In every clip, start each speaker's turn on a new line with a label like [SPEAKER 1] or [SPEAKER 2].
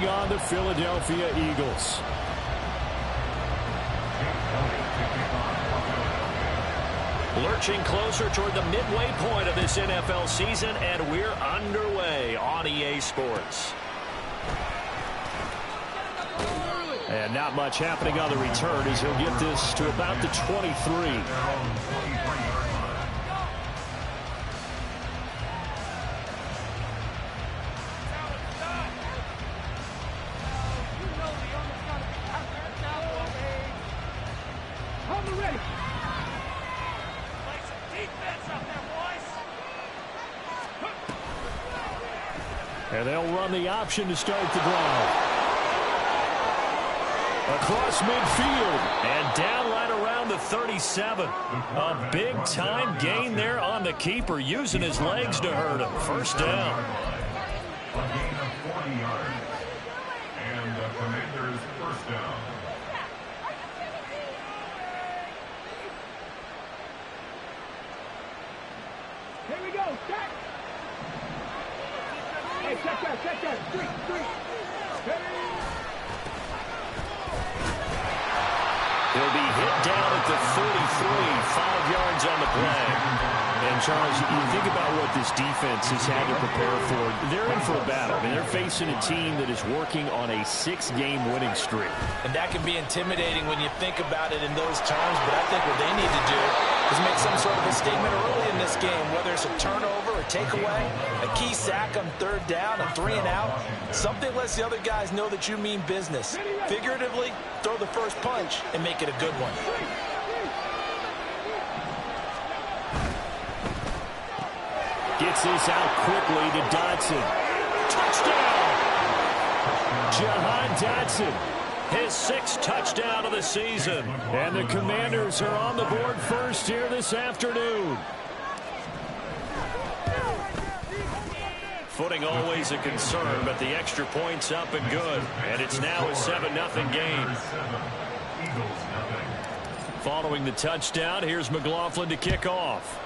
[SPEAKER 1] On the Philadelphia Eagles. Lurching closer toward the midway point of this NFL season, and we're underway on EA Sports. And not much happening on the return as he'll get this to about the 23. And they'll run the option to start the drive. Across midfield and down right around the 37. A big-time gain there on the keeper, using his legs to hurt him. First down.
[SPEAKER 2] A gain of 40 yards. And the Commanders' first down.
[SPEAKER 3] Here we go. Check. Hey, check that. Three.
[SPEAKER 1] He'll be hit down at the 33, 5 yards on the play. And, Charles, you think about what this defense has had to prepare for. They're in for a battle. I mean, they're facing a team that is working on a 6-game winning streak.
[SPEAKER 4] And that can be intimidating when you think about it in those terms, but I think what they need to do is make some sort of a statement early in this game, whether it's a turnover, a takeaway, a key sack on third down, a 3-and-out. Something lets the other guys know that you mean business. Figuratively, throw the first punch and make it a good one.
[SPEAKER 1] Gets this out quickly to Dotson. Touchdown! Jahan Dotson, his 6th touchdown of the season. And the Commanders are on the board first here this afternoon. Footing always a concern, but the extra point's up and good. And it's now a 7-0 game. Following the touchdown, here's McLaughlin to kick off.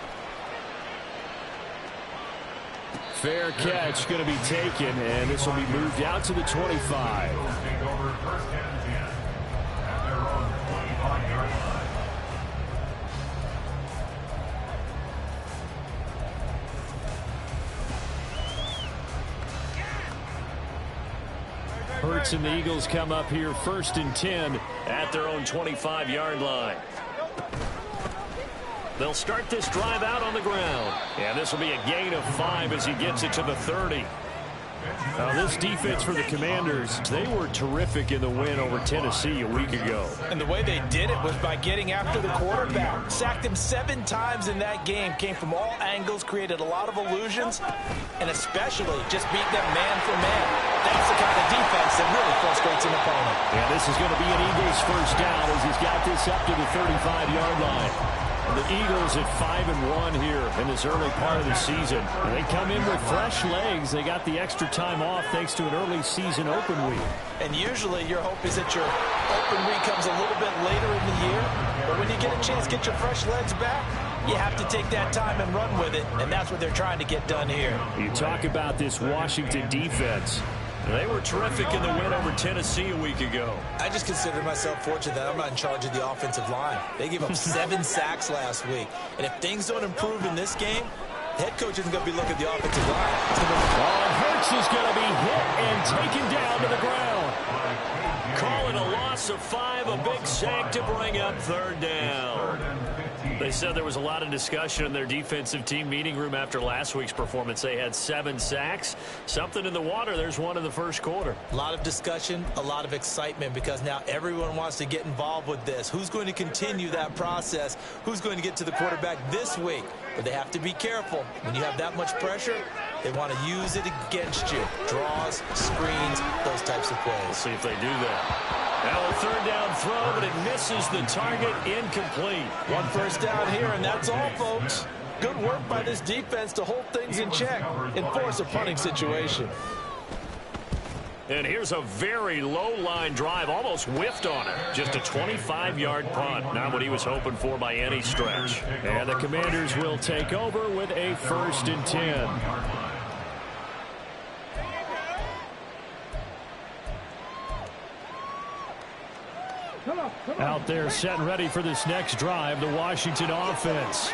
[SPEAKER 1] Fair catch going to be taken, and this will be moved out to the 25. Hurts and the Eagles come up here 1st and 10 at their own 25-yard line. They'll start this drive out on the ground. And this will be a gain of 5 as he gets it to the 30. Now, this defense for the Commanders, they were terrific in the win over Tennessee a week ago.
[SPEAKER 4] And the way they did it was by getting after the quarterback. Sacked him 7 times in that game. Came from all angles, created a lot of illusions, and especially just beat them man for man. That's the kind of defense that really frustrates an opponent.
[SPEAKER 1] And this is going to be an Eagles first down as he's got this up to the 35-yard line. And the Eagles at 5-1 here in this early part of the season. And they come in with fresh legs. They got the extra time off thanks to an early season open week.
[SPEAKER 4] And usually your hope is that your open week comes a little bit later in the year. But when you get a chance to get your fresh legs back, you have to take that time and run with it. And that's what they're trying to get done here.
[SPEAKER 1] You talk about this Washington defense. They were terrific in the win over Tennessee a week ago.
[SPEAKER 4] I just consider myself fortunate that I'm not in charge of the offensive line. They gave up 7 sacks last week. And if things don't improve in this game, the head coach isn't going to be looking at the offensive line.
[SPEAKER 1] Hurts is going to be hit and taken down to the ground. Call it a loss of 5, a big sack to bring up 3rd down. They said there was a lot of discussion in their defensive team meeting room after last week's performance. They had 7 sacks. Something in the water. There's one in the first quarter.
[SPEAKER 4] A lot of discussion, a lot of excitement, because now everyone wants to get involved with this. Who's going to continue that process? Who's going to get to the quarterback this week? But they have to be careful. When you have that much pressure, they want to use it against you. Draws, screens, those types of plays.
[SPEAKER 1] We'll see if they do that. Now a 3rd down throw, but it misses the target, incomplete.
[SPEAKER 4] 1 first down here, and that's all, folks. Good work by this defense to hold things in check and force a punting situation.
[SPEAKER 1] And here's a very low-line drive, almost whiffed on it. Just a 25-yard punt, not what he was hoping for by any stretch. And the Commanders will take over with a 1st and 10. Out there setting ready for this next drive, the Washington offense.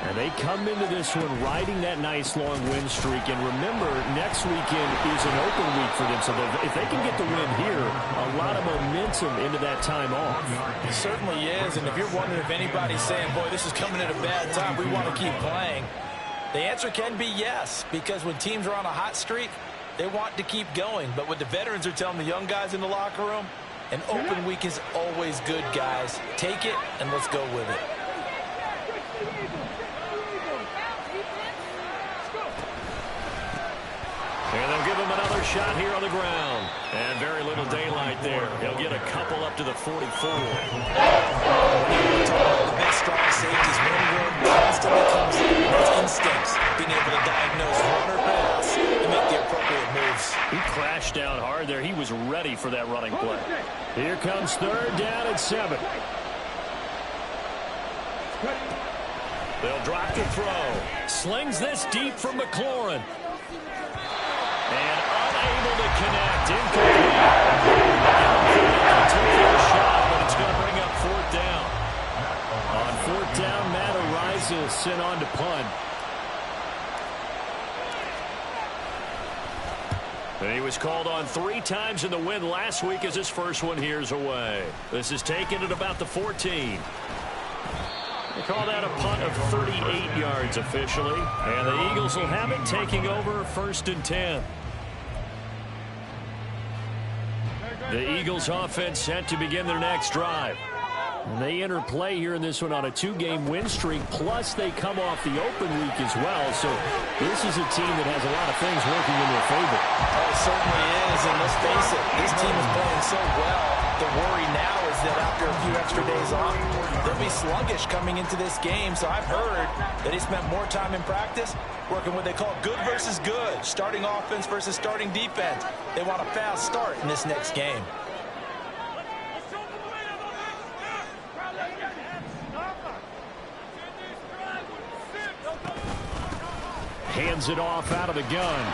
[SPEAKER 1] And they come into this one riding that nice long win streak. And remember, next weekend is an open week for them. So if they can get the win here, a lot of momentum into that time off.
[SPEAKER 4] It certainly is. And if you're wondering if anybody's saying, boy, this is coming at a bad time, we want to keep playing, the answer can be yes. Because when teams are on a hot streak, they want to keep going. But what the veterans are telling the young guys in the locker room, an open week is always good, guys. Take it and let's go with it.
[SPEAKER 1] And they'll give him another shot here on the ground. And very little daylight there. He'll get a couple up to the 44.
[SPEAKER 4] The best strong safeties, one word constantly comes in. That's instincts. Being able to diagnose run or pass and make the appropriate moves.
[SPEAKER 1] He crashed down hard there. He was ready for that running play. Here comes third down at 7. They'll drop the throw. Slings this deep from McLaurin. And unable to connect. Incomplete. Took their shot, but it's going to bring up fourth down. On fourth down, Matt Araiza sent on to punt. And he was called on 3 times in the win last week as his first one here's away. This is taken at about the 14. They call that a punt of 38 yards officially. And the Eagles will have it taking over 1st and 10. The Eagles offense set to begin their next drive. And they enter play here in this one on a 2-game win streak, plus they come off the open week as well. So this is a team that has a lot of things working in their favor.
[SPEAKER 4] Oh, it certainly is, and let's face it, this team is playing so well. The worry now is that after a few extra days off, they'll be sluggish coming into this game. So I've heard that he spent more time in practice working what they call good versus good, starting offense versus starting defense. They want a fast start in this next game.
[SPEAKER 1] Hands it off out of the gun.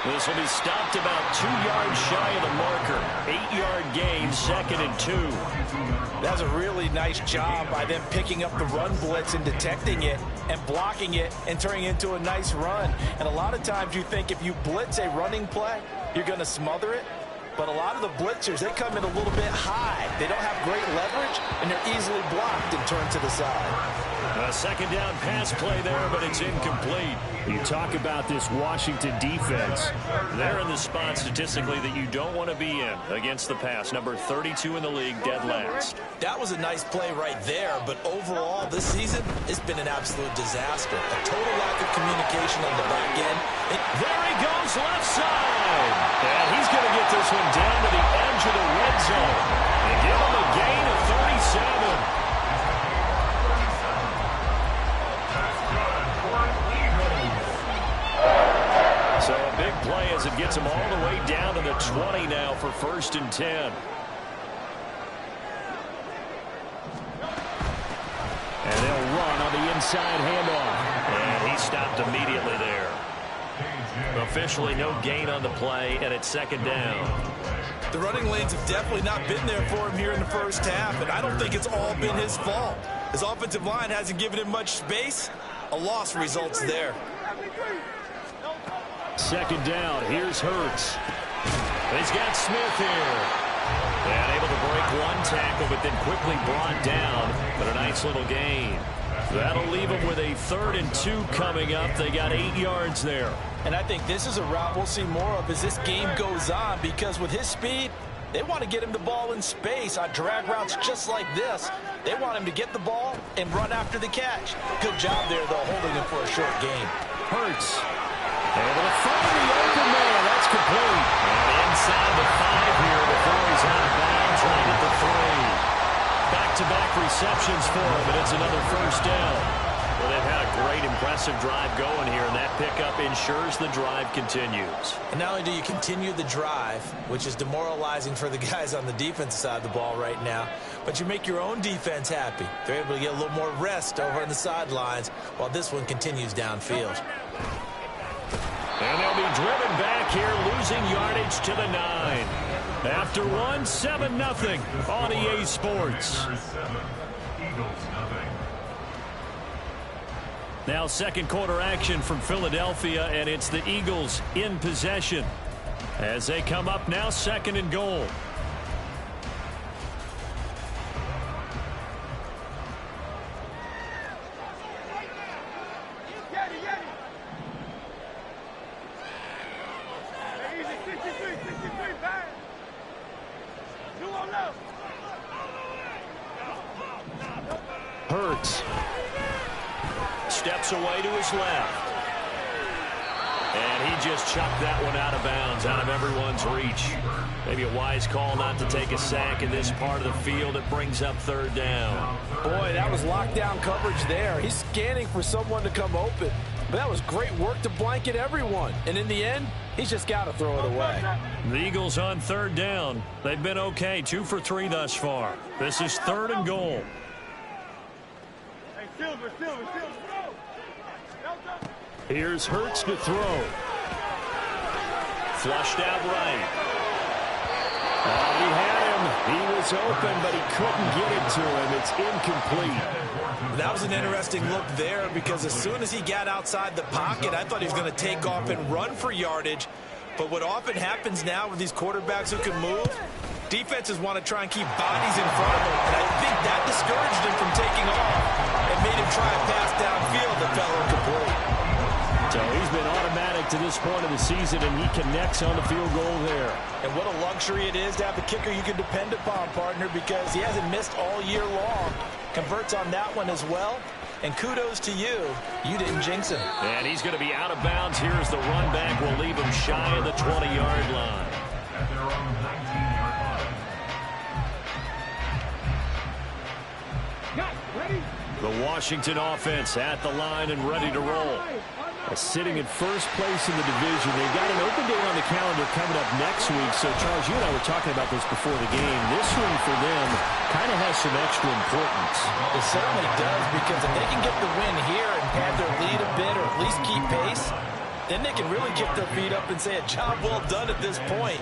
[SPEAKER 1] This will be stopped about 2 yards shy of the marker. 8-yard gain, 2nd and 2.
[SPEAKER 4] That's a really nice job by them picking up the run blitz and detecting it and blocking it and turning it into a nice run. And a lot of times you think if you blitz a running play, you're going to smother it. But a lot of the blitzers, they come in a little bit high. They don't have great leverage, and they're easily blocked and turned to the side.
[SPEAKER 1] A 2nd down pass play there, but it's incomplete. You talk about this Washington defense. They're in the spot statistically that you don't want to be in against the pass. Number 32 in the league, dead last.
[SPEAKER 4] That was a nice play right there, but overall this season, it's been an absolute disaster. A total lack of communication on the back end.
[SPEAKER 1] There he goes, left side. And he's going to get this one down to the edge of the red zone. They give him a gain of 37. So a big play as it gets him all the way down to the 20 now for 1st and 10. And they'll run on the inside handoff. And he stopped immediately there. Officially no gain on the play, and it's 2nd down.
[SPEAKER 4] The running lanes have definitely not been there for him here in the first half, and I don't think it's all been his fault. His offensive line hasn't given him much space. A loss results there.
[SPEAKER 1] 2nd down. Here's Hurts. He's got Smith here. And able to break one tackle, but then quickly brought down. But a nice little gain. That'll leave them with a 3rd and 2 coming up. They got 8 yards there.
[SPEAKER 4] And I think this is a route we'll see more of as this game goes on, because with his speed, they want to get him the ball in space on drag routes just like this. They want him to get the ball and run after the catch. Good job there, though, holding him for a short game.
[SPEAKER 1] Hurts. Able to find the open man. That's complete. And inside the 5 here before he's out of bounds right at the 3. Back-to-back receptions for him, and it's another 1st down. Well, they've had a great, impressive drive going here, and that pickup ensures the drive continues.
[SPEAKER 4] And not only do you continue the drive, which is demoralizing for the guys on the defensive side of the ball right now, but you make your own defense happy. They're able to get a little more rest over on the sidelines while this one continues downfield.
[SPEAKER 1] And they'll be driven back here, losing yardage to the 9. After one, 7-0 on EA Sports. Now second quarter action from Philadelphia, and it's the Eagles in possession as they come up now second and goal. Hurts steps away to his left. And he just chucked that one out of bounds, out of everyone's reach. Maybe a wise call not to take a sack in this part of the field. It brings up third down.
[SPEAKER 4] Boy, that was lockdown coverage there. He's scanning for someone to come open. But that was great work to blanket everyone. And in the end, he's just got to throw it away.
[SPEAKER 1] The Eagles on third down. They've been okay, 2 for 3 thus far. This is third and goal. Here's Hurts to throw. Flushed out right. He had him. He was open, but he couldn't get it to him. It's incomplete.
[SPEAKER 4] That was an interesting look there because as soon as he got outside the pocket, I thought he was going to take off and run for yardage. But what often happens now with these quarterbacks who can move, defenses want to try and keep bodies in front of them. And I think that discouraged him from taking off and made him try a pass downfield that fell incomplete.
[SPEAKER 1] So he's been automatic to this point of the season, and he connects on the field goal there.
[SPEAKER 4] And what a luxury it is to have a kicker you can depend upon, partner, because he hasn't missed all year long. Converts on that one as well. And kudos to you. You didn't jinx him.
[SPEAKER 1] And he's going to be out of bounds. Here's the run back. Will leave him shy of the 20-yard line.
[SPEAKER 2] At their own 19-yard line.
[SPEAKER 3] Ready?
[SPEAKER 1] The Washington offense at the line and ready to roll. Sitting in first place in the division. They've got an open day on the calendar coming up next week. So, Charles, you and I were talking about this before the game. This one for them kind of has some extra importance.
[SPEAKER 4] It certainly does, because if they can get the win here and pad their lead a bit or at least keep pace, then they can really kick their feet up and say a job well done at this point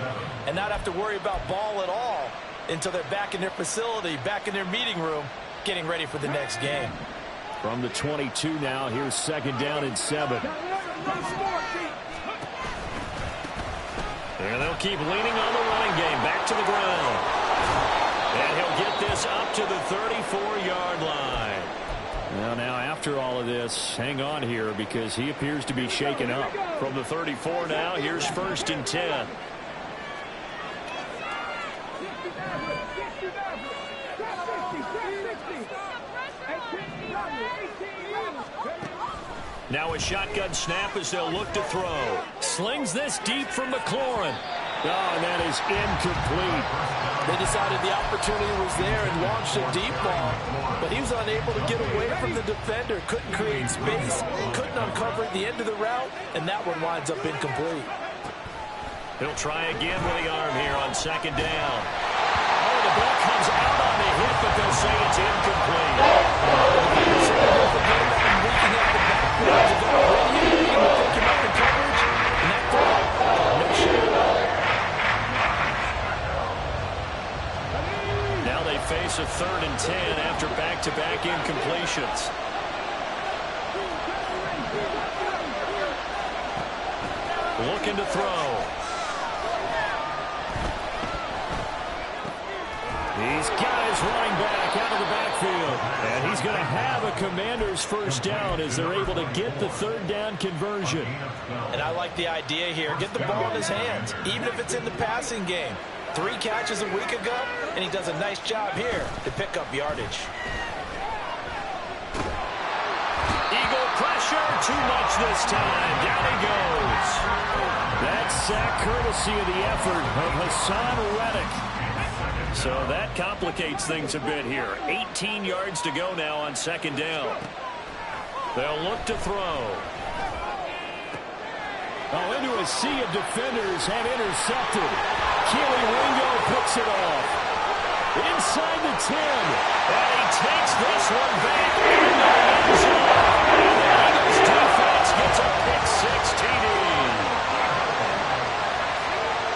[SPEAKER 4] and not have to worry about ball at all until they're back in their facility, back in their meeting room, getting ready for the next game.
[SPEAKER 1] From the 22 now, here's second down and 7. And they'll keep leaning on the running game. Back to the ground. And he'll get this up to the 34-yard line. Now, after all of this, hang on here because he appears to be shaken up. From the 34 now, here's first and 10. Now a shotgun snap as they'll look to throw. Slings this deep from McLaurin. Oh, and that is incomplete.
[SPEAKER 4] They decided the opportunity was there and launched a deep ball, but he was unable to get away from the defender. Couldn't create space, couldn't uncover the end of the route, and that one winds up incomplete.
[SPEAKER 1] He'll try again with the arm here on second down. Oh, the ball comes out on the hit, but they'll say it's incomplete. Now they face a 3rd and 10 after back-to-back incompletions. Looking to throw. These guys running back out of the backfield. And he's going to have a Commander's first down as they're able to get the 3rd down conversion.
[SPEAKER 4] And I like the idea here. Get the ball in his hands, even if it's in the passing game. 3 catches a week ago, and he does a nice job here to pick up yardage.
[SPEAKER 1] Eagle pressure, too much this time. Down he goes. That sack courtesy of the effort of Hassan Reddick. So that complicates things a bit here. 18 yards to go now on second down. They'll look to throw. Oh, into a sea of defenders have intercepted. Keely Ringo picks it off. Inside the 10. And he takes this one back into the end zone. And the Eagles defense gets a pick-6 TD.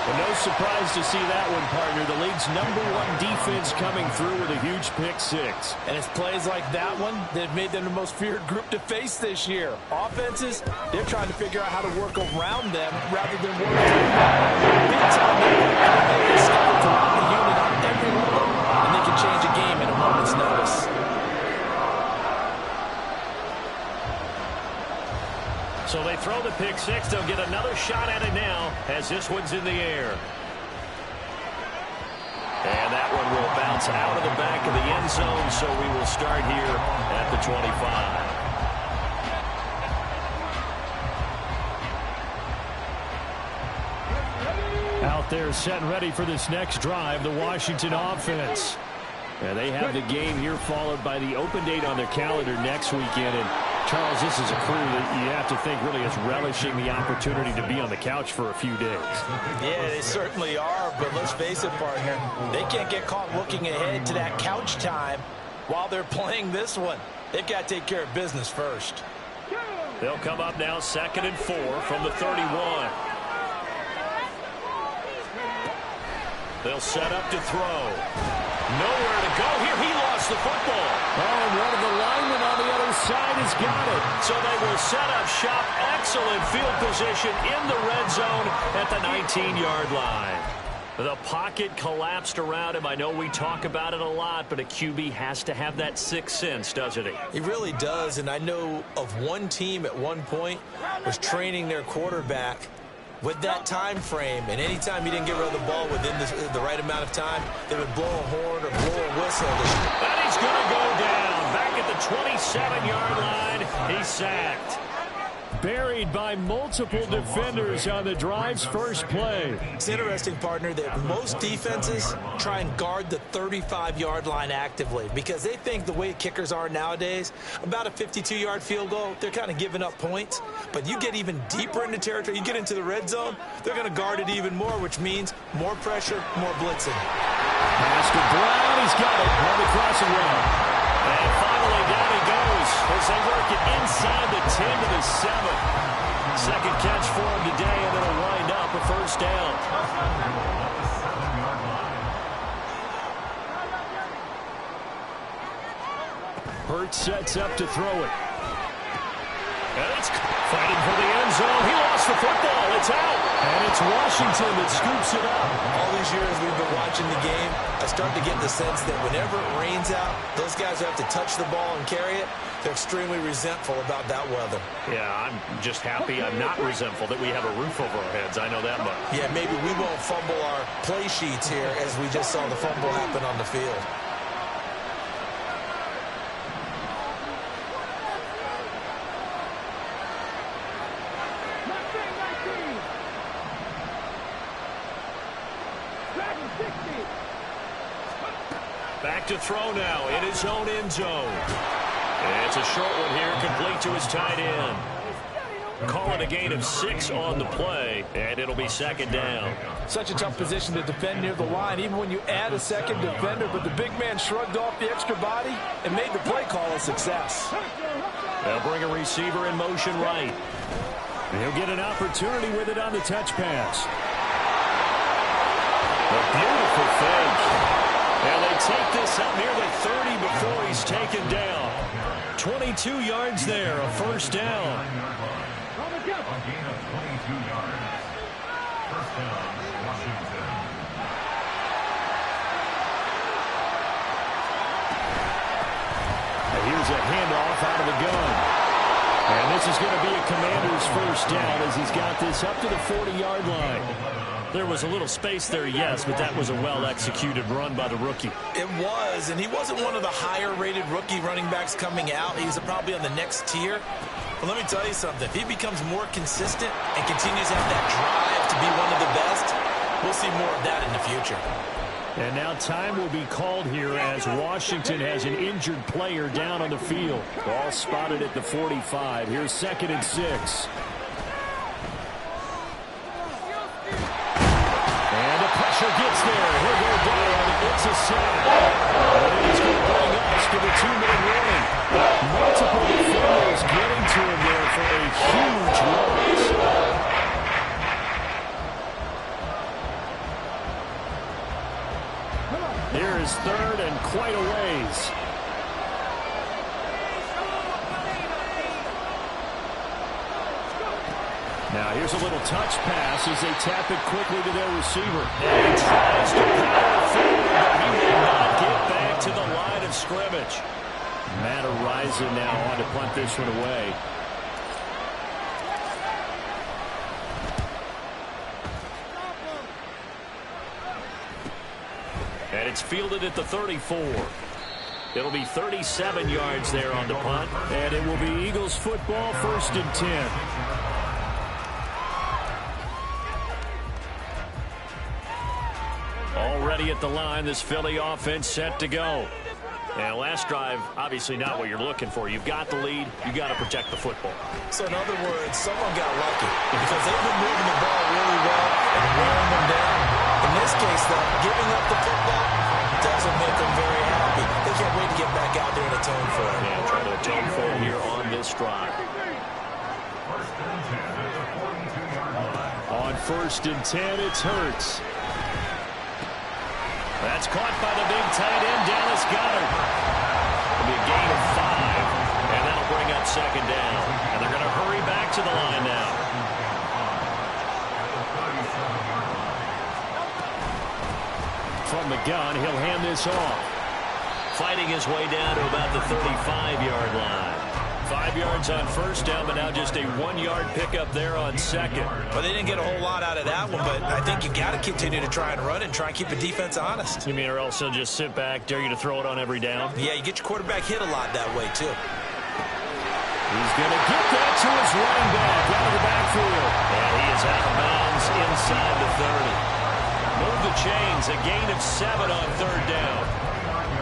[SPEAKER 1] And no surprised to see that one, partner. The league's #1 defense coming through with a huge pick-6.
[SPEAKER 4] And it's plays like that one that have made them the most feared group to face this year. Offenses, they're trying to figure out how to work around them rather than work big time. They can scout throughout the unit on every level, and they can change a game at a moment's notice.
[SPEAKER 1] So they throw the pick-6. They'll get another shot at it now as this one's in the air. And that one will bounce out of the back of the end zone, so we will start here at the 25. Out there set and ready for this next drive, the Washington offense. And they have the game here followed by the open date on their calendar next weekend. And Charles, this is a crew that you have to think really is relishing the opportunity to be on the couch for a few days.
[SPEAKER 4] Yeah, they certainly are, but let's face it, partner. They can't get caught looking ahead to that couch time while they're playing this one. They've got to take care of business first.
[SPEAKER 1] They'll come up now 2nd and 4 from the 31. They'll set up to throw. Nowhere to go here. He lost the football. Oh, and one of the linemen on the other side has got it. So they will set up shop. Excellent field position in the red zone at the 19-yard line. The pocket collapsed around him. I know we talk about it a lot, but a QB has to have that sixth sense, doesn't he?
[SPEAKER 4] He really does, and I know of one team at one point was training their quarterback with that time frame, and anytime he didn't get rid of the ball within the right amount of time, they would blow a horn or blow a whistle.
[SPEAKER 1] And he's going to go down. Back at the 27-yard line, he's sacked. Buried by multiple defenders on the drive's first play.
[SPEAKER 4] It's interesting, partner, that most defenses try and guard the 35-yard line actively because they think the way kickers are nowadays, about a 52-yard field goal, they're kind of giving up points. But you get even deeper into territory, you get into the red zone, they're going to guard it even more, which means more pressure, more blitzing.
[SPEAKER 1] Master Brown, he's got it on the crossing route. And finally, down he goes as they work it inside the 10 to the 7. Second catch for him today, and it'll wind up a first down. Hurts sets up to throw it. And it's fighting for the end zone. He lost the football. It's out. And it's Washington that scoops it up.
[SPEAKER 4] All these years we've been watching the game, I start to get the sense that whenever it rains out, those guys who have to touch the ball and carry it, they're extremely resentful about that weather.
[SPEAKER 1] Yeah, I'm just happy I'm not resentful that we have a roof over our heads. I know that much.
[SPEAKER 4] Yeah, maybe we won't fumble our play sheets here as we just saw the fumble happen on the field.
[SPEAKER 1] Back to throw now in his own end zone. And it's a short one here, complete to his tight end. Call it a gain of 6 on the play, and it'll be second down.
[SPEAKER 4] Such a tough position to defend near the line, even when you add a second defender, but the big man shrugged off the extra body and made the play call a success.
[SPEAKER 1] They'll bring a receiver in motion right. He'll get an opportunity with it on the touch pass. A beautiful fake. And they take this up near the 30 before he's taken down. 22 yards there, a first down.
[SPEAKER 2] A gain of 22 yards. First down, Washington.
[SPEAKER 1] And here's a handoff out of the gun. And this is going to be a Commander's first down as he's got this up to the 40-yard line. There was a little space there, yes, but that was a well-executed run by the rookie.
[SPEAKER 4] It was, and he wasn't one of the higher-rated rookie running backs coming out. He's probably on the next tier. But let me tell you something. If he becomes more consistent and continues to have that drive to be one of the best, we'll see more of that in the future.
[SPEAKER 1] And now time will be called here as Washington has an injured player down on the field. Ball spotted at the 45. Here's 2nd and 6. Gets there. He'll go down. It's a sack. And he's going to bring us to the 2-minute warning. Multiple defenders getting to him there for a huge loss. Here is third and quite a ways. Now here's a little touch pass as they tap it quickly to their receiver. And he tries to power forward, but he will not get back to the line of scrimmage. Matt Araiza now on to punt this one away. And it's fielded at the 34. It'll be 37 yards there on the punt. And it will be Eagles football, 1st and 10. Already at the line, this Philly offense set to go. And last drive, obviously not what you're looking for. You've got the lead. You've got to protect the football.
[SPEAKER 4] So in other words, someone got lucky because they've been moving the ball really well and wearing them down. In this case, though, giving up the football doesn't make them very happy. They can't wait to get back out there and atone for it.
[SPEAKER 1] Yeah, trying to atone for it here on this drive. On 1st and 10, it's Hurts. That's caught by the big tight end, Dallas Goedert. It'll be a gain of 5, and that'll bring up 2nd down. And they're going to hurry back to the line now. From the gun, he'll hand this off. Fighting his way down to about the 35-yard line. 5 yards on 1st down, but now just a 1-yard pickup there on 2nd.
[SPEAKER 4] Well, they didn't get a whole lot out of that one, but I think you got to continue to try and run and try and keep the defense honest.
[SPEAKER 1] You mean or else they'll just sit back, dare you to throw it on every down?
[SPEAKER 4] Yeah, you get your quarterback hit a lot that way, too.
[SPEAKER 1] He's going to get that to his running back out of the backfield. And he is out of bounds inside the 30. Move the chains, a gain of 7 on 3rd down.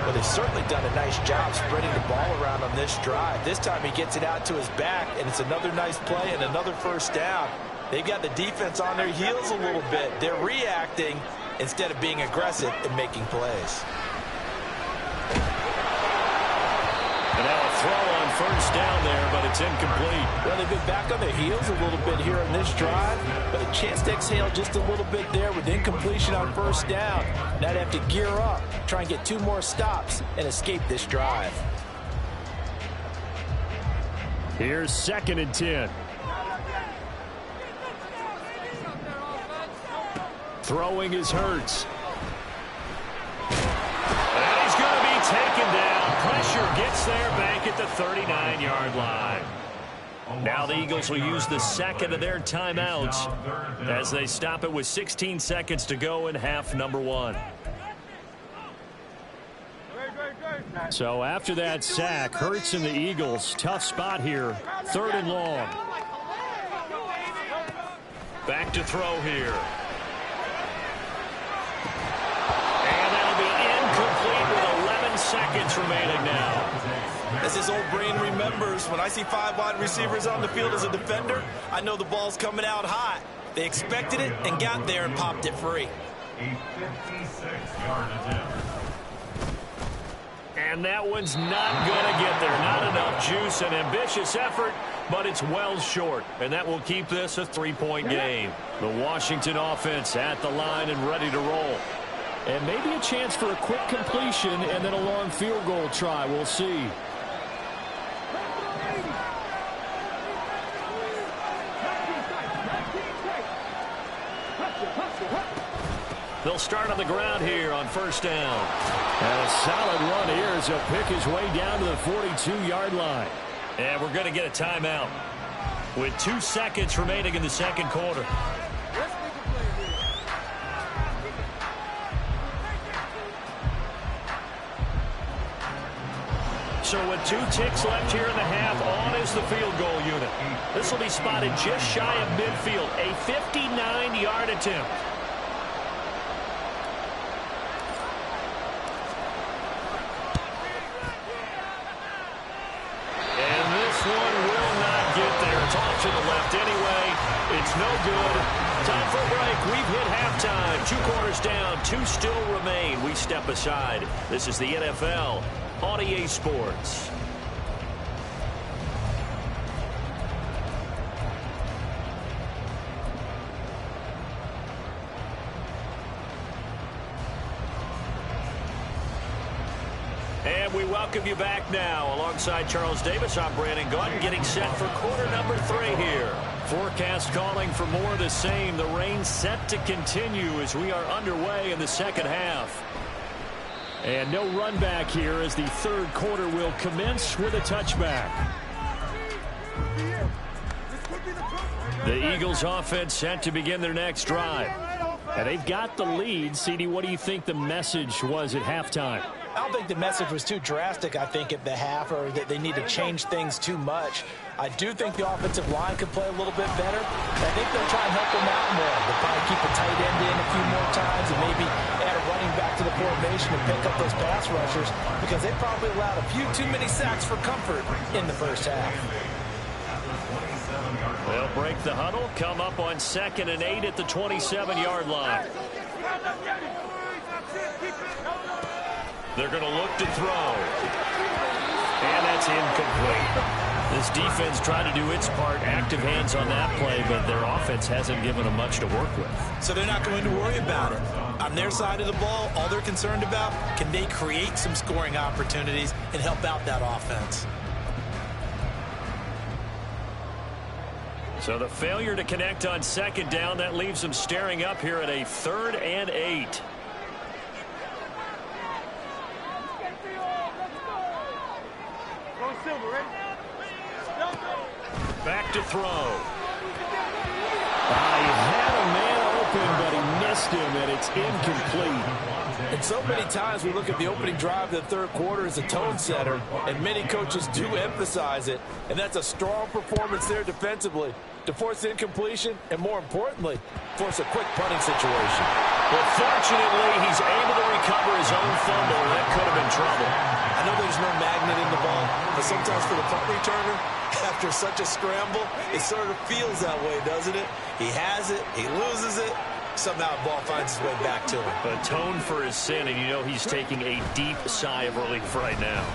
[SPEAKER 4] Well, they've certainly done a nice job spreading the ball around on this drive. This time he gets it out to his back, and it's another nice play and another 1st down. They've got the defense on their heels a little bit. They're reacting instead of being aggressive and making plays.
[SPEAKER 1] And now a throw on 1st down there, but it's incomplete.
[SPEAKER 4] Well, they've been back on their heels a little bit here in this drive, but a chance to exhale just a little bit there with incompletion on 1st down. Now they have to gear up, try and get 2 more stops, and escape this drive.
[SPEAKER 1] Here's 2nd and 10. Throwing is Hurts. And he's going to be taken down. Pressure gets there back at the 39-yard line. Now the Eagles will use the 2nd of their timeouts as they stop it with 16 seconds to go in half number 1. So after that sack, Hurts and the Eagles, tough spot here. 3rd and long. Back to throw here. And that'll be incomplete with 11 seconds remaining now.
[SPEAKER 4] As his old brain remembers, when I see 5 wide receivers on the field as a defender, I know the ball's coming out hot. They expected it and got there and popped it free.
[SPEAKER 2] A 56-yard attempt.
[SPEAKER 1] And that one's not going to get there. Not enough juice. An ambitious effort, but it's well short. And that will keep this a 3-point game. The Washington offense at the line and ready to roll. And maybe a chance for a quick completion and then a long field goal try. We'll see. They'll start on the ground here on 1st down. And a solid run here as he'll pick his way down to the 42-yard line. And we're going to get a timeout with 2 seconds remaining in the 2nd quarter. So with 2 ticks left here in the half, on is the field goal unit. This will be spotted just shy of midfield. A 59-yard attempt. Off to the left anyway. It's no good. Time for a break. We've hit halftime. 2 quarters down. 2 still remain. We step aside. This is the NFL on EA Sports. And we welcome you back now. Alongside Charles Davis, I'm Brandon Gaudin, getting set for quarter number 3 here. Forecast calling for more of the same. The rain set to continue as we are underway in the second half. And no run back here as the third quarter will commence with a touchback. The Eagles offense set to begin their next drive. And they've got the lead. CD, what do you think the message was at halftime?
[SPEAKER 4] I don't think the message was too drastic, I think, at the half, or that they need to change things too much. I do think the offensive line could play a little bit better. I think they'll try and help them out more. They'll probably keep a tight end in a few more times and maybe add a running back to the formation and pick up those pass rushers, because they probably allowed a few too many sacks for comfort in the first half.
[SPEAKER 1] They'll break the huddle, come up on 2nd and 8 at the 27-yard line. They're going to look to throw. And that's incomplete. This defense tried to do its part, active hands on that play, but their offense hasn't given them much to work with.
[SPEAKER 4] So they're not going to worry about it. On their side of the ball, all they're concerned about, can they create some scoring opportunities and help out that offense?
[SPEAKER 1] So the failure to connect on 2nd down, that leaves them staring up here at a 3rd and 8. Back to throw. He had a man open, but he missed him, and it's incomplete.
[SPEAKER 4] And so many times we look at the opening drive of the third quarter as a tone setter, and many coaches do emphasize it, and that's a strong performance there defensively to force incompletion and, more importantly, force a quick punting situation.
[SPEAKER 1] But fortunately, he's able to recover his own fumble. That could have been trouble.
[SPEAKER 4] I know there's no magnet in the ball, but sometimes for the punt returner, after such a scramble, it sort of feels that way, doesn't it? He has it, he loses it, somehow the ball finds its way back to him.
[SPEAKER 1] Atone for his sin, and you know he's taking a deep sigh of relief right now.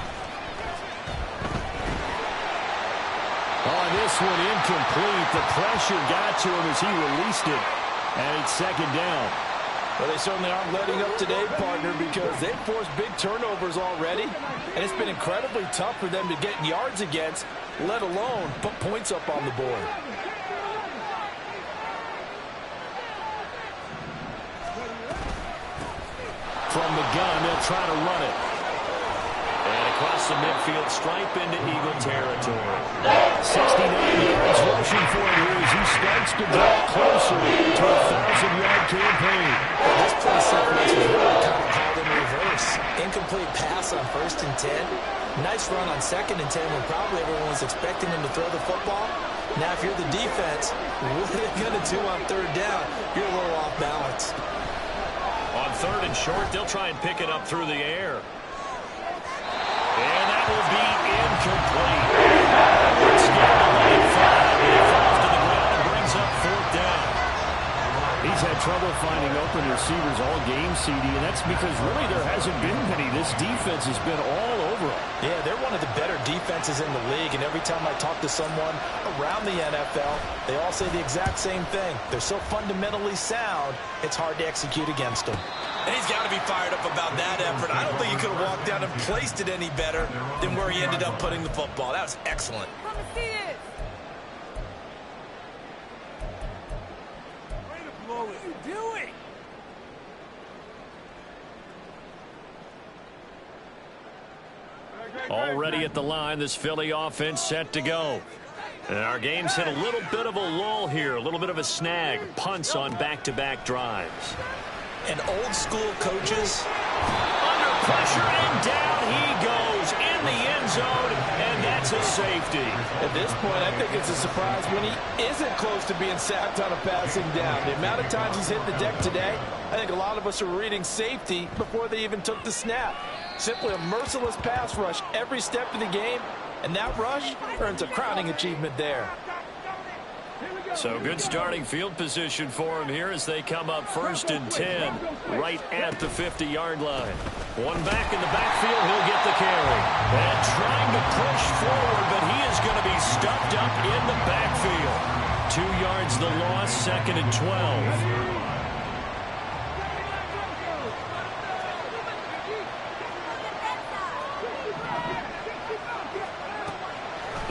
[SPEAKER 1] Oh, this one incomplete. The pressure got to him as he released it, and it's 2nd down.
[SPEAKER 4] Well, they certainly aren't letting up today, partner, because they've forced big turnovers already, and it's been incredibly tough for them to get yards against, let alone put points up on the board.
[SPEAKER 1] From the gun, they'll try to run it. And across the midfield stripe into Eagle territory. 69 yards rushing for him here as he starts to draw closer to a 1,000-yard campaign.
[SPEAKER 4] Well, this play sequence was really kind of called in reverse. Incomplete pass on 1st and 10. Nice run on 2nd and 10 when probably everyone was expecting him to throw the football. Now, if you're the defense, what are they going to do on 3rd down? You're a little off balance.
[SPEAKER 1] On 3rd and short, they'll try and pick it up through the air. And that will be incomplete. It's down to line 5. He falls to the ground and brings up 4th down. He's had trouble finding open receivers all game, CD, and that's because really there hasn't been many. This defense has been all over him.
[SPEAKER 4] Yeah, they're one of the better defenses in the league, and every time I talk to someone around the NFL, they all say the exact same thing. They're so fundamentally sound, it's hard to execute against them. And he's got to be fired up about that effort. I don't think he could have walked down and placed it any better than where he ended up putting the football. That was excellent.
[SPEAKER 3] Come and see this. Way to blow it. What are you doing?
[SPEAKER 1] Already at the line, this Philly offense set to go. And our game's hit a little bit of a lull here, a little bit of a snag. Punts on back-to-back drives.
[SPEAKER 4] And old-school coaches,
[SPEAKER 1] under pressure, and down he goes in the end zone, and that's a safety.
[SPEAKER 4] at this point, I think it's a surprise when he isn't close to being sacked on a passing down. The amount of times he's hit the deck today, I think a lot of us are reading safety before they even took the snap. Simply a merciless pass rush every step of the game, and that rush earns a crowning achievement there.
[SPEAKER 1] So good starting field position for him here as they come up 1st and 10 right at the 50-yard line. One back in the backfield, he'll get the carry. And trying to push forward, but he is going to be stuffed up in the backfield. 2 yards the loss, 2nd and 12.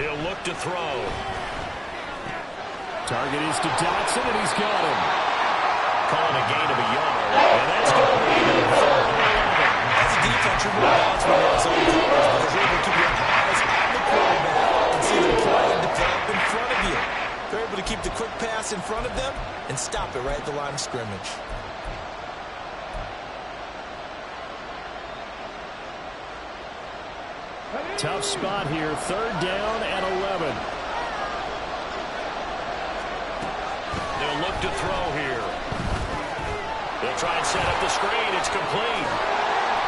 [SPEAKER 1] He'll look to throw.
[SPEAKER 5] Target is to Dotson, and he's got him.
[SPEAKER 1] Calling a gain of a yard. And that's going to lead him third and 11.
[SPEAKER 4] As a defense, you're more balanced when you're zone coverage because you're able to keep your eyes on the quarterback and see the play and develop in front of you. They're able to keep the quick pass in front of them and stop it right at the line of scrimmage.
[SPEAKER 5] Tough spot here. Third down and 11.
[SPEAKER 1] They'll look to throw here. They'll try and set up the screen. It's complete.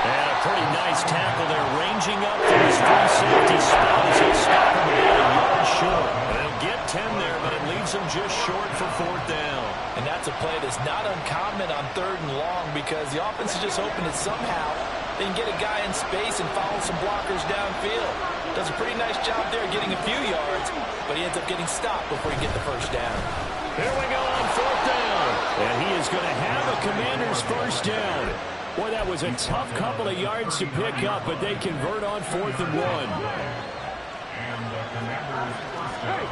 [SPEAKER 1] And a pretty nice tackle there, ranging up from his free safety spot as he'll stop him about a yard short. They'll get 10 there, but it leaves them just short for fourth down.
[SPEAKER 4] And that's a play that's not uncommon on third and long because the offense is just hoping that somehow they can get a guy in space and follow some blockers downfield. Does a pretty nice job there getting a few yards, but he ends up getting stopped before he gets the first down.
[SPEAKER 1] Here we go on fourth down.
[SPEAKER 5] And he is going to have a Commanders first down. Boy, that was a tough couple of yards to pick up, but they convert on 4th and 1.
[SPEAKER 2] And the Commanders first down.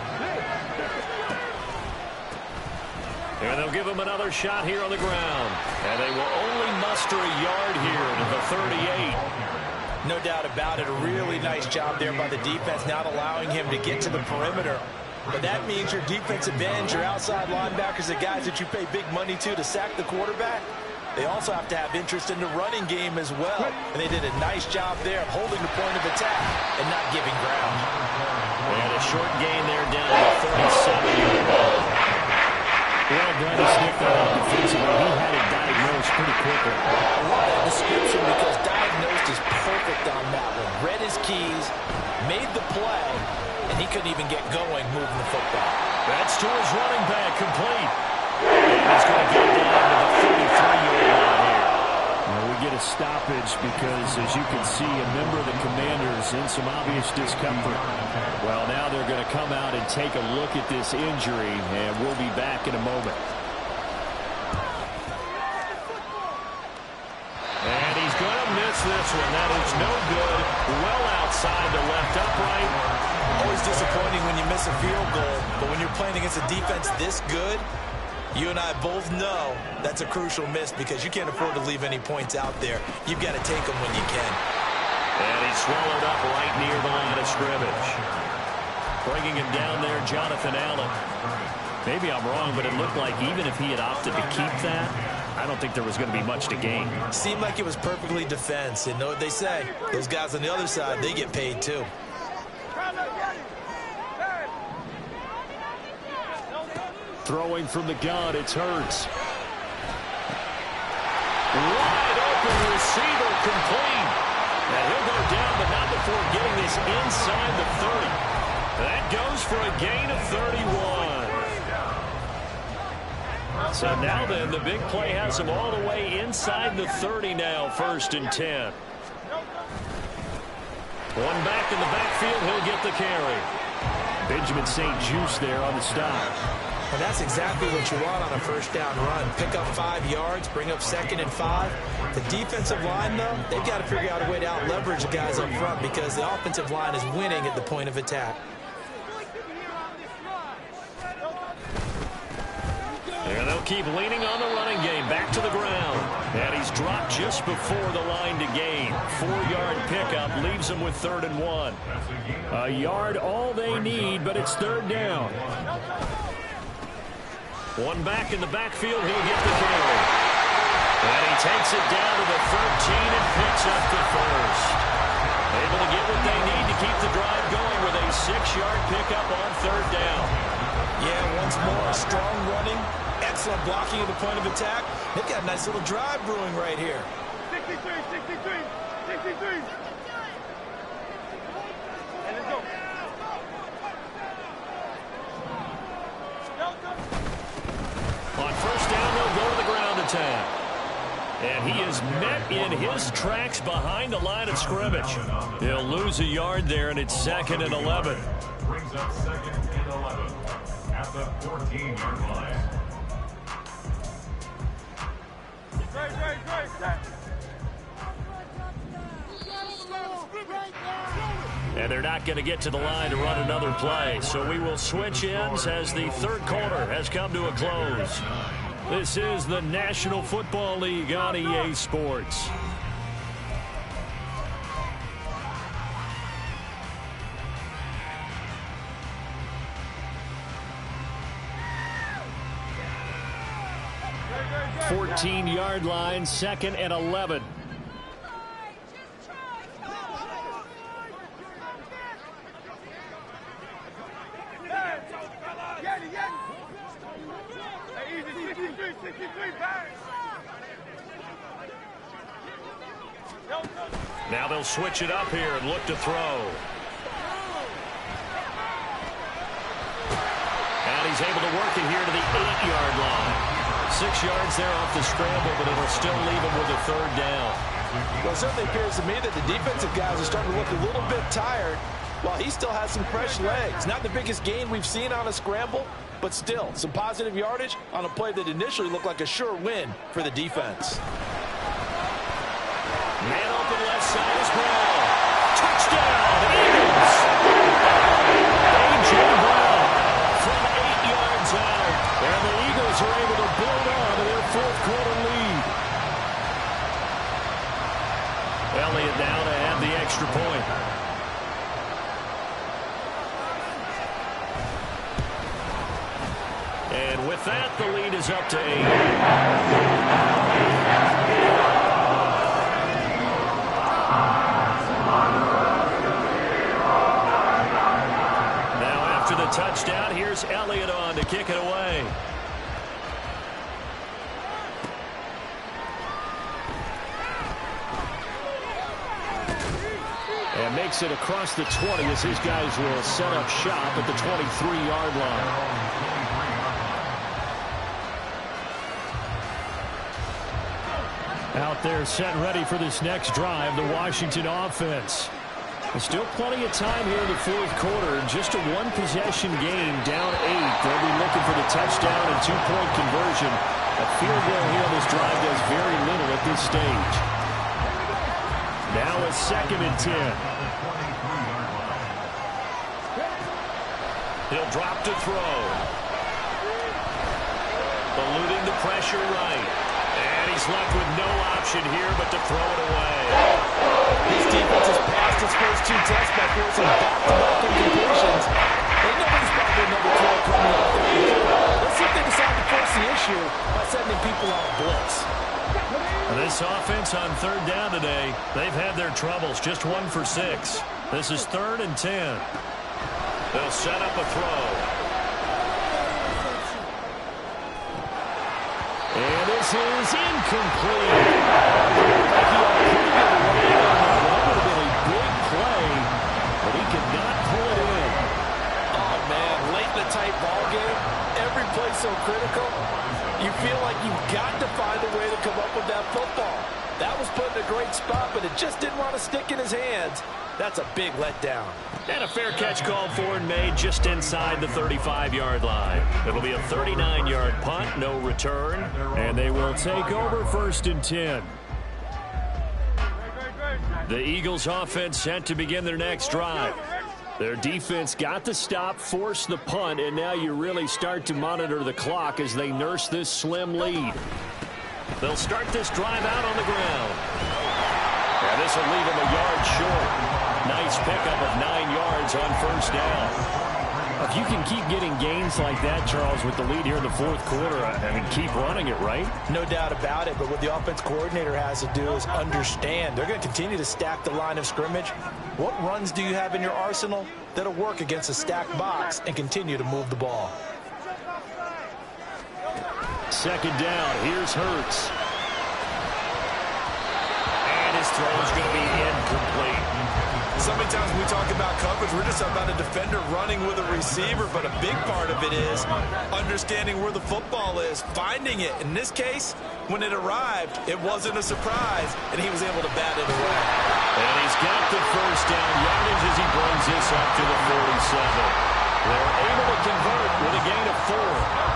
[SPEAKER 1] And they'll give him another shot here on the ground. And they will only muster a yard here to the 38.
[SPEAKER 4] No doubt about it. A really nice job there by the defense, not allowing him to get to the perimeter. But that means your defensive ends, your outside linebackers, the guys that you pay big money to sack the quarterback, they also have to have interest in the running game as well. And they did a nice job there of holding the point of attack and not giving ground.
[SPEAKER 1] And a short gain there down to the 37-yard line.
[SPEAKER 5] Well, glad to sniff that out defensively. He had it diagnosed pretty quickly.
[SPEAKER 4] I love that description because diagnosed is perfect on that one. Read his keys, made the play, and he couldn't even get going moving the football.
[SPEAKER 1] That's to his running back, complete. And he's going to get down to the 33-yard line here.
[SPEAKER 5] Well, we get a stoppage because, as you can see, a member of the Commanders in some obvious discomfort. Well, now they're going to come out and take a look at this injury, and we'll be back in a moment.
[SPEAKER 1] And he's going to miss this one. That is no good. Well outside the left upright.
[SPEAKER 4] Always disappointing when you miss a field goal, but when you're playing against a defense this good, you and I both know that's a crucial miss because you can't afford to leave any points out there. You've got to take them when you can.
[SPEAKER 1] And he's swallowed up right near the line of scrimmage. Bringing him down there, Jonathan Allen. Maybe I'm wrong, but it looked like even if he had opted to keep that, I don't think there was going to be much to gain.
[SPEAKER 4] Seemed like it was perfectly defense. And know what they say? Those guys on the other side, they get paid too.
[SPEAKER 5] Throwing from the gun, it's Hurts.
[SPEAKER 1] Wide open receiver, complete. And he'll go down, but not before getting this inside the 30. That goes for a gain of 31. So now then, the big play has him all the way inside the 30 now, 1st and 10. One back in the backfield, he'll get the carry.
[SPEAKER 5] Benjamin St. Juste there on the stop.
[SPEAKER 4] And that's exactly what you want on a first down run. Pick up 5 yards, bring up 2nd and 5. The defensive line, though, they've got to figure out a way to out-leverage the guys up front because the offensive line is winning at the point of attack.
[SPEAKER 1] And they'll keep leaning on the running game. Back to the ground. And he's dropped just before the line to gain. 4-yard pickup leaves him with 3rd and 1.
[SPEAKER 5] A yard all they need, but it's 3rd down.
[SPEAKER 1] One back in the backfield, he'll get the carry. And he takes it down to the 13 and picks up the first. Able to get what they need to keep the drive going with a 6-yard pickup on 3rd down.
[SPEAKER 4] Yeah, once more, strong running, excellent blocking at the point of attack. They've got a nice little drive brewing right here.
[SPEAKER 3] 63. And let's go.
[SPEAKER 1] On 1st down, they'll go to the ground attack. And he is met in his tracks behind the line of scrimmage. He'll lose a yard there, and it's 2nd and 11.
[SPEAKER 2] Brings up 2nd and 11 at the 14-yard line.
[SPEAKER 3] Right.
[SPEAKER 1] And they're not going to get to the line to run another play. So we will switch ends as the third quarter has come to a close. This is the National Football League on EA Sports. Yard line, 2nd and 11. Now they'll switch it up here and look to throw. And he's able to work it here to the 8-yard line. 6 yards there off the scramble, but it'll still leave him with a third down.
[SPEAKER 4] Well, it certainly appears to me that the defensive guys are starting to look a little bit tired while he still has some fresh legs. Not the biggest gain we've seen on a scramble, but still some positive yardage on a play that initially looked like a sure win for the defense.
[SPEAKER 1] Man open left side is Brown. Touchdown, Eagles! A.J. Brown from 8 yards out. And the Eagles are able to build on to their fourth quarter lead. Elliott now to add the extra point. And with that, the lead is up to 8. The touchdown. Here's Elliott on to kick it away. And makes it across the 20 as his guys will set up shop at the 23-yard line. Out there set ready for this next drive, the Washington offense. There's still plenty of time here in the fourth quarter. Just a one-possession game, down 8. They'll be looking for the touchdown and two-point conversion. A field goal here on this drive does very little at this stage. Now a 2nd and 10. He'll drop to throw. Eluding the pressure right. And he's left with no option here but to throw it away.
[SPEAKER 4] This defense has passed its first 2 tests by forcing back-to-back incompletions. And nobody's probably another throw coming up there. Let's see if they decide to force the issue by sending people on blitz.
[SPEAKER 1] This offense on third down today, they've had their troubles. Just 1 for 6. This is 3rd and 10. They'll set up a throw. And this is incomplete. So critical, you feel like you've got to find a way to come up with that football. That was put in a great spot, but it just didn't want to stick in his hands. That's a big letdown. And a fair catch called for and made just inside the 35-yard line. It'll be a 39-yard punt, no return, and they will take over 1st and 10. The Eagles offense set to begin their next drive. Their defense got the stop, forced the punt, and now you really start to monitor the clock as they nurse this slim lead. They'll start this drive out on the ground. And this will leave them a yard short. Nice pickup of 9 yards on 1st down. If you can keep getting gains like that, Charles, with the lead here in the fourth quarter, I mean, keep running it, right?
[SPEAKER 4] No doubt about it, but what the offense coordinator has to do is understand. They're going to continue to stack the line of scrimmage. What runs do you have in your arsenal that'll work against a stacked box and continue to move the ball?
[SPEAKER 1] 2nd down. Here's Hurts. And his throw is going to be incomplete.
[SPEAKER 4] So many times when we talk about coverage, we're just about a defender running with a receiver, but a big part of it is understanding where the football is, finding it. In this case, when it arrived, it wasn't a surprise, and he was able to bat it away.
[SPEAKER 1] And he's got the 1st down yardage as he brings this up to the 47. They're able to convert with a gain of 4.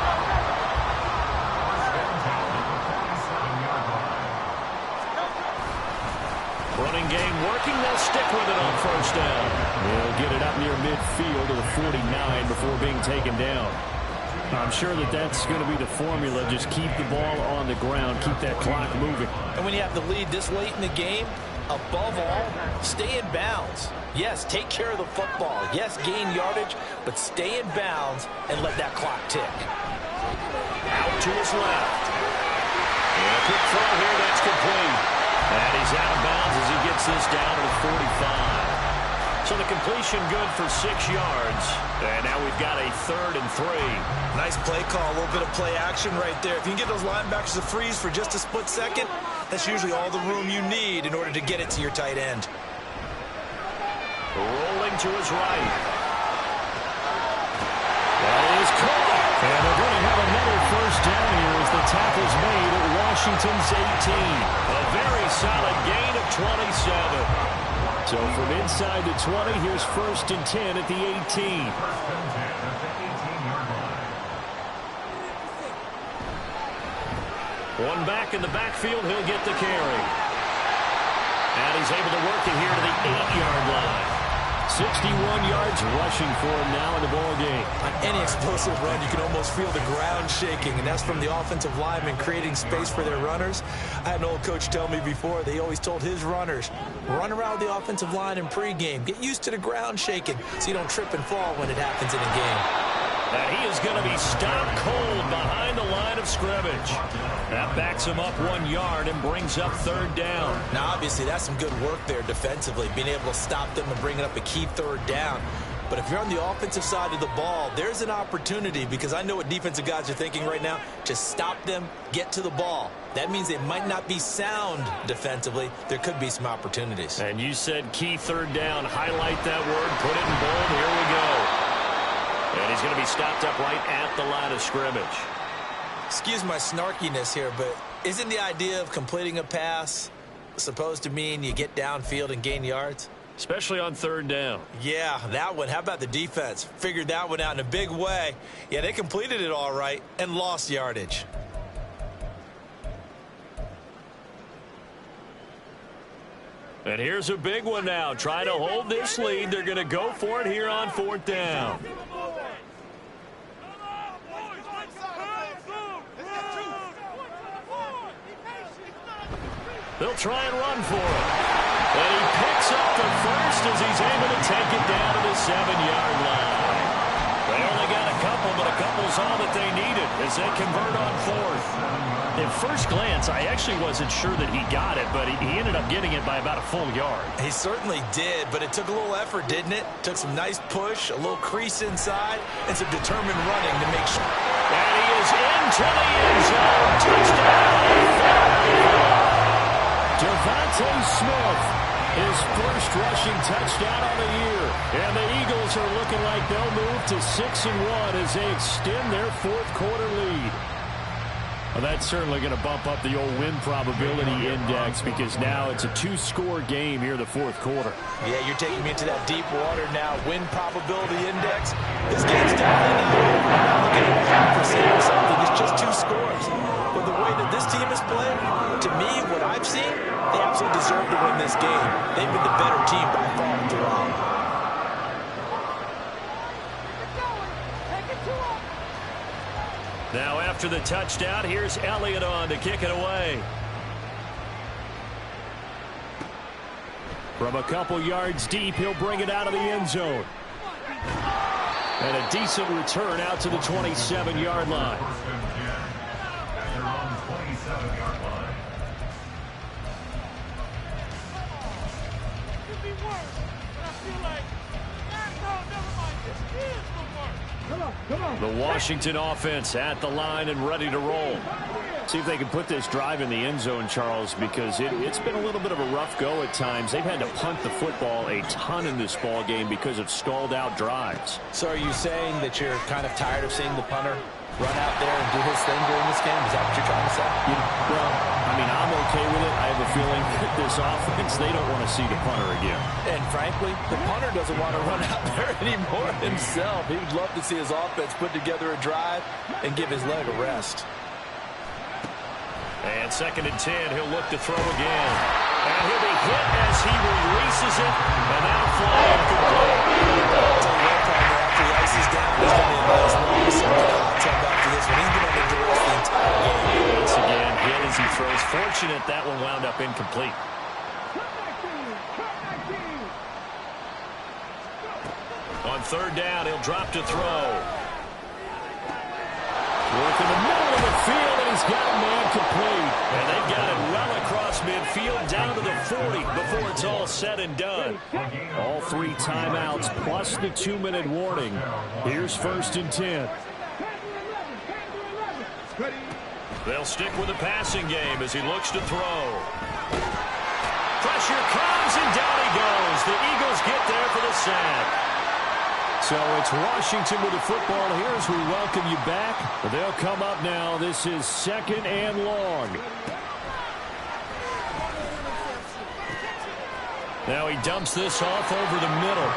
[SPEAKER 1] Running game working. They'll stick with it on first down.
[SPEAKER 5] They'll get it up near midfield to the 49 before being taken down. I'm sure that that's going to be the formula. Just keep the ball on the ground. Keep that clock moving.
[SPEAKER 4] And when you have the lead this late in the game, above all, stay in bounds. Yes, take care of the football. Yes, gain yardage, but stay in bounds and let that clock tick.
[SPEAKER 1] Out to his left. And a quick throw here. That's complete. And he's out of bounds as he gets this down to the 45. So the completion good for 6 yards. And now we've got a 3rd and 3.
[SPEAKER 4] Nice play call, a little bit of play action right there. If you can get those linebackers to freeze for just a split second, that's usually all the room you need in order to get it to your tight end.
[SPEAKER 1] Rolling to his right. That is caught. And they're going to have another first down here as the tackle's made at Washington's 18. A very solid gain of 27. So from inside the 20, here's 1st and 10 at the 18. One back in the backfield, he'll get the carry. And he's able to work it here to the 8-yard line. 61 yards rushing for him now in the ball game.
[SPEAKER 4] On any explosive run, you can almost feel the ground shaking, and that's from the offensive linemen creating space for their runners. I had an old coach tell me before, they always told his runners, run around the offensive line in pregame. Get used to the ground shaking so you don't trip and fall when it happens in a game.
[SPEAKER 1] And he is going to be stopped cold behind the line of scrimmage. That backs him up 1 yard and brings up 3rd down.
[SPEAKER 4] Now, obviously, that's some good work there defensively, being able to stop them and bringing up a key 3rd down. But if you're on the offensive side of the ball, there's an opportunity, because I know what defensive guys are thinking right now. Just stop them, get to the ball. That means they might not be sound defensively. There could be some opportunities.
[SPEAKER 1] And you said key 3rd down. Highlight that word. Put it in bold. Here we go. And he's going to be stopped up right at the line of scrimmage.
[SPEAKER 4] Excuse my snarkiness here, but isn't the idea of completing a pass supposed to mean you get downfield and gain yards?
[SPEAKER 1] Especially on 3rd down.
[SPEAKER 4] Yeah, that one. How about the defense? Figured that one out in a big way. Yeah, they completed it all right and lost yardage.
[SPEAKER 1] And here's a big one now. Trying to hold this lead. They're going to go for it here on 4th down. They'll try and run for it. And he picks up the first as he's able to take it down to the 7-yard line. They only got a couple, but a couple's all that they needed as they convert on 4th. At first glance, I actually wasn't sure that he got it, but he ended up getting it by about a full yard.
[SPEAKER 4] He certainly did, but it took a little effort, didn't it? Took some nice push, a little crease inside, and some determined running to make sure.
[SPEAKER 1] And he is into the end zone. Touchdown. Devontae Smith, his first rushing touchdown on the year. And the Eagles are looking like they'll move to 6-1 as they extend their 4th quarter lead. Well, that's certainly going to bump up the old win probability index, because now it's a 2-score game here in the 4th quarter.
[SPEAKER 4] Yeah, you're taking me into that deep water now. Win probability index. This game's definitely not looking at 100% or something. It's just 2 scores. But the way that this team is playing, to me, what I've seen, they absolutely deserve to win this game. They've been the better team by far throughout.
[SPEAKER 1] Now after the touchdown, here's Elliott on to kick it away. From a couple yards deep, he'll bring it out of the end zone. And a decent return out to the 27-yard line.
[SPEAKER 2] They're on the 27-yard line.
[SPEAKER 3] Could be worse, but I feel like, no, never mind. This is the worst. Come on.
[SPEAKER 1] The Washington offense at the line and ready to roll. See if they can put this drive in the end zone, Charles, because it's been a little bit of a rough go at times. They've had to punt the football a ton in this ball game because of stalled out drives.
[SPEAKER 4] So are you saying that you're kind of tired of seeing the punter run out there and do his thing during this game? Is that what you're trying to say?
[SPEAKER 1] Well, I mean, I'm okay with it. I have a feeling that this offense, they don't want to see the punter again.
[SPEAKER 4] And frankly, the punter doesn't want to run out there anymore himself. He would love to see his offense put together a drive and give his leg a rest.
[SPEAKER 1] And 2nd and 10, he'll look to throw again. And he'll be hit as misses it, and now flying complete.
[SPEAKER 4] I'll tell you what, partner, after the ice is down, there's going to be a nice long second hot tub after this one. He's been under duress the entire game.
[SPEAKER 5] Once again, hit as he throws. Fortunate that one wound up incomplete.
[SPEAKER 1] On third down, he'll drop to throw.
[SPEAKER 5] Work in the middle of the field, and he's got a man complete.
[SPEAKER 1] And they've got it well across midfield down to the 40 before it's all said and done.
[SPEAKER 5] All 3 timeouts plus the 2-minute warning. Here's 1st and 10.
[SPEAKER 1] They'll stick with the passing game as he looks to throw. Pressure comes, and down he goes. The Eagles get there for the sack.
[SPEAKER 5] So it's Washington with the football here as we welcome you back. They'll come up now. This is 2nd and long. Now he dumps this off over the middle.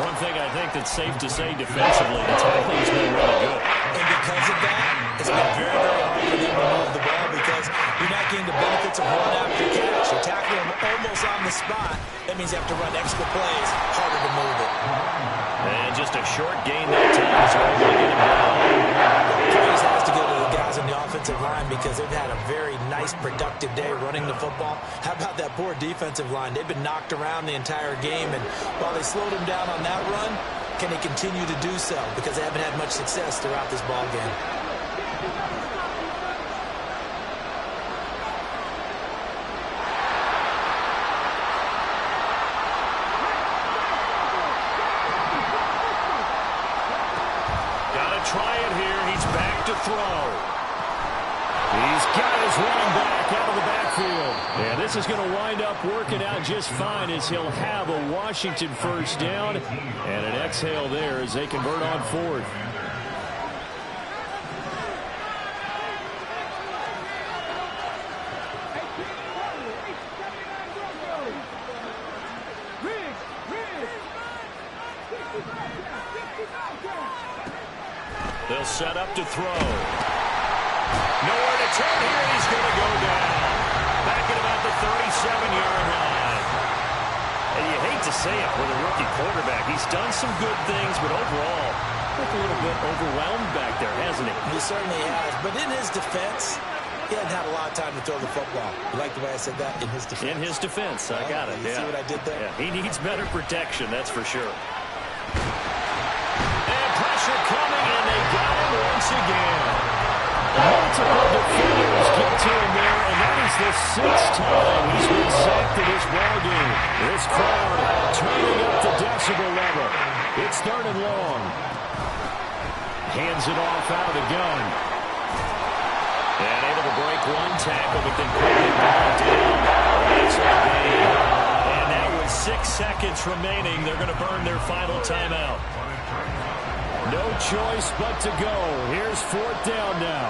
[SPEAKER 5] One thing I think that's safe to say defensively, the tackling's been really good.
[SPEAKER 4] And because of that, it's been very, very hard for them to move the ball because you're not getting the benefits of run after catch. You're tackling them almost on the spot. That means you have to run extra plays, harder to move it.
[SPEAKER 1] And just a short gain that time as well to get him down.
[SPEAKER 4] Praise has to go to the guys on the offensive line because they've had a very nice, productive day running the football. How about that poor defensive line? They've been knocked around the entire game, and while they slowed him down on that run, can they continue to do so? Because they haven't had much success throughout this ball game.
[SPEAKER 1] Try it here. He's back to throw.
[SPEAKER 5] He's got his running back out of the backfield. And this is going to wind up working out just fine as he'll have a Washington 1st down and an exhale there as they convert on 4th.
[SPEAKER 1] They'll set up to throw. Nowhere to turn here, and he's going to go down. Back at about the 37-yard line.
[SPEAKER 5] And you hate to say it with a rookie quarterback. He's done some good things, but overall, looked a little bit overwhelmed back there, hasn't he?
[SPEAKER 4] He certainly has. But in his defense, he hasn't had a lot of time to throw the football. You like the way I said that? In his defense.
[SPEAKER 5] In his defense. I got it.
[SPEAKER 4] You see what I did there?
[SPEAKER 5] Yeah, he needs better protection, that's for sure.
[SPEAKER 1] Pressure coming, and they got him once again.
[SPEAKER 5] Multiple defenders get to him there, and that is the 6th time he's been sacked in this ballgame. This crowd turning up the decibel level. It's 3rd and long. Hands it off out of the gun.
[SPEAKER 1] And able to break one tackle, but then quickly brought down. That's a gain. And now with 6 seconds remaining, they're going to burn their final timeout.
[SPEAKER 5] No choice but to go. Here's 4th down now.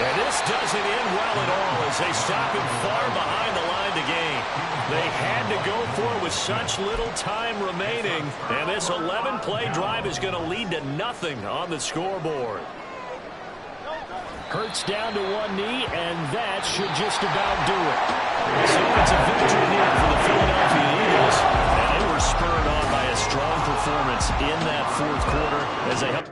[SPEAKER 1] And this doesn't end well at all as they stop him far behind the line to gain. They had to go for it with such little time remaining. And this 11-play drive is going to lead to nothing on the scoreboard.
[SPEAKER 5] Hurts down to one knee, and that should just about do it. So it's a victory here for the Philadelphia Eagles.
[SPEAKER 1] And they were spurred on by a strong performance in that 4th quarter as they helped.